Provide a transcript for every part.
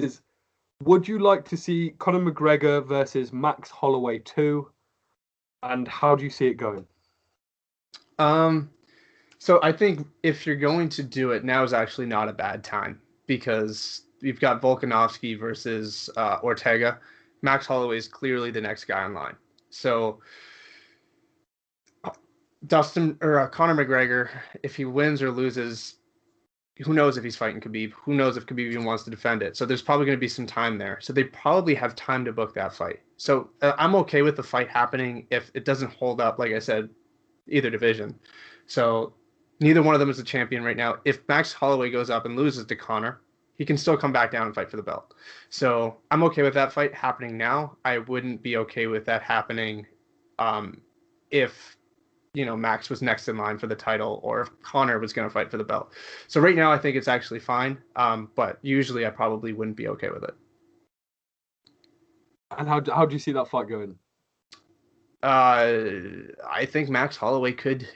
is, would you like to see Conor McGregor versus Max Holloway 2? And how do you see it going? So I think if you're going to do it, now is actually not a bad time because you've got Volkanovski versus Ortega. Max Holloway is clearly the next guy in line. So Conor McGregor, if he wins or loses, who knows if he's fighting Khabib? Who knows if Khabib even wants to defend it? So there's probably going to be some time there. So they probably have time to book that fight. So I'm okay with the fight happening if it doesn't hold up, like I said, either division. So neither one of them is a champion right now. If Max Holloway goes up and loses to Conor, he can still come back down and fight for the belt. So I'm okay with that fight happening now. I wouldn't be okay with that happening if Max was next in line for the title or if Conor was going to fight for the belt. So right now I think it's actually fine. But usually I probably wouldn't be okay with it. And how do you see that fight going? I think Max Holloway could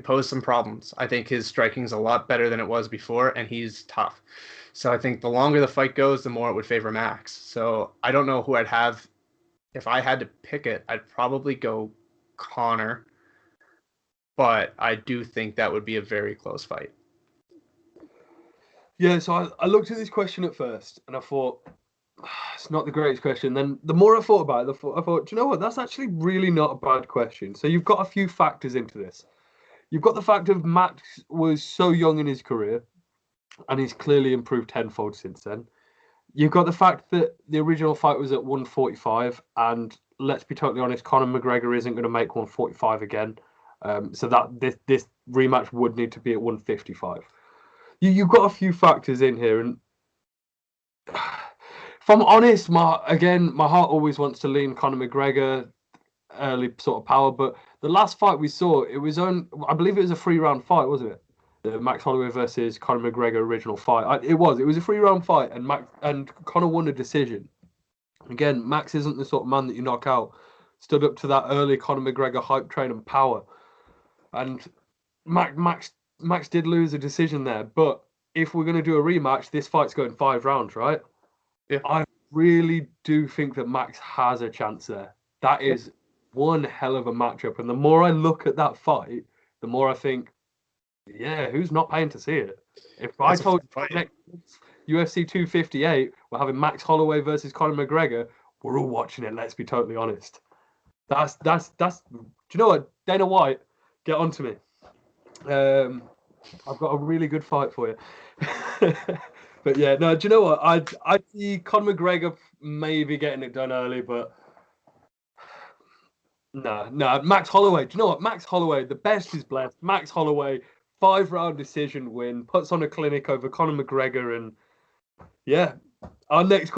pose some problems. I think his striking is a lot better than it was before, and he's tough. So I think the longer the fight goes, the more it would favor Max. So I don't know who I'd have. If I had to pick it, I'd probably go Conor. But I do think that would be a very close fight. Yeah, so I looked at this question at first, and I thought, it's not the greatest question. Then the more I thought about it, I thought, do you know what? That's actually really not a bad question. So you've got a few factors into this. You've got the fact of Max was so young in his career, and he's clearly improved tenfold since then. You've got the fact that the original fight was at 145, and let's be totally honest, Conor McGregor isn't going to make 145 again. So that this rematch would need to be at 155. You've got a few factors in here, and if I'm honest, my heart always wants to lean Conor McGregor, early sort of power. But the last fight we saw, I believe it was a 3-round fight, wasn't it? The Max Holloway versus Conor McGregor original fight. It was a 3-round fight, and Conor won a decision. Again, Max isn't the sort of man that you knock out. Stood up to that early Conor McGregor hype train and power. And Max did lose a decision there. But if we're going to do a rematch, this fight's going 5 rounds, right? Yeah. I really do think that Max has a chance there. That is one hell of a matchup. And the more I look at that fight, the more I think, yeah, who's not paying to see it? If I told you next UFC 258, we're having Max Holloway versus Conor McGregor, we're all watching it, let's be totally honest. That's do you know what? Dana White, get on to me. I've got a really good fight for you. But yeah, no, do you know what? I'd see Conor McGregor maybe getting it done early, but no, Max Holloway. Do you know what? Max Holloway, the best is blessed. Max Holloway, 5-round decision win, puts on a clinic over Conor McGregor, and yeah, our next